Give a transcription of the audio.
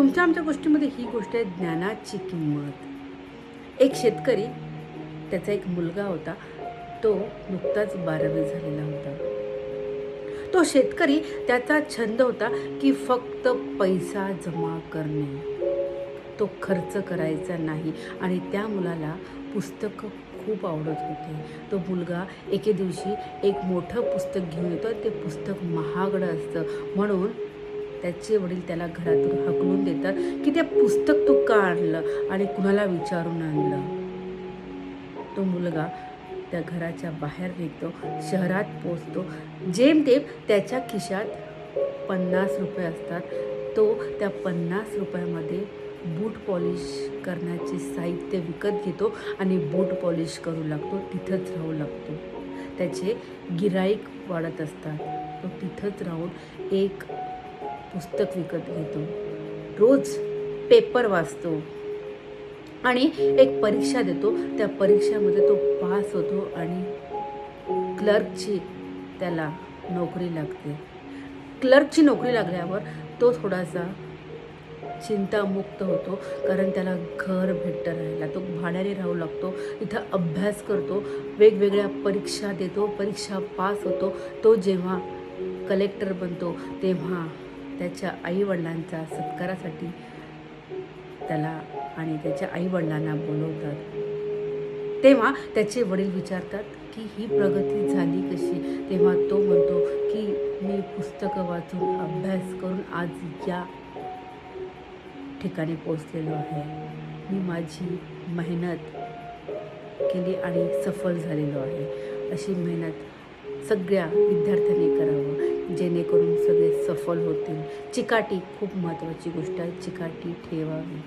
तुमच्या आमच्या गोष्टीमध्ये ही गोष्ट आहे ज्ञानाची किंमत. एक शेतकरी, त्याचा एक मुलगा होता, तो नुकताच 12वी झालेला होता. तो शेतकरी, त्याचा छंद होता की फक्त पैसा जमा करणे, तो खर्च करायचा नाही. आणि त्या मुलाला पुस्तकं खूप आवडत होते. तो मुलगा एके दिवशी एक मोठं पुस्तक घेऊन येतो. ते पुस्तक महागडं असतं, म्हणून त्याचे वडील त्याला घरातून हाकलून देतात की ते पुस्तक तू का आणलं आणि कुणाला विचारून आणलं. तो मुलगा त्या घराच्या बाहेर निघतो, शहरात पोचतो. जेमतेम त्याच्या खिशात 50 रुपये असतात. तो त्या 50 रुपयामध्ये बूट पॉलिश करण्याचे साहित्य विकत घेतो आणि बूट पॉलिश करू लागतो. तिथंच राहू लागतो. त्याचे गिऱ्हाईक वाढत असतात. तो तिथंच राहून एक पुस्तक विकत घेतो, रोज पेपर वाचतो आणि एक परीक्षा देतो. त्या परीक्षेमध्ये तो पास होतो आणि क्लर्कची त्याला नोकरी लागते. क्लर्कची नोकरी लागल्यावर तो थोडासा चिंतामुक्त होतो, कारण त्याला घर भेटतं राहायला. तो भाड्याने राहू लागतो. इथं अभ्यास करतो, वेगवेगळ्या परीक्षा देतो, परीक्षा पास होतो. तो जेव्हा कलेक्टर बनतो तेव्हा त्याच्या आईवडिलांच्या सत्कारासाठी त्याला आणि त्याच्या आईवडिलांना बोलवतात. तेव्हा त्याचे वडील विचारतात की ही प्रगती झाली कशी. तेव्हा तो म्हणतो की मी पुस्तकं वाचून अभ्यास करून आज या ठिकाणी पोचलेलो आहे. मी माझी मेहनत केली आणि सफल झालेलो आहे. अशी मेहनत सगळ्या विद्यार्थ्यांनी करावं, जेणेकरून सगळे सफल होतील. चिकाटी खूप महत्त्वाची गोष्ट आहे. चिकाटी ठेवावी.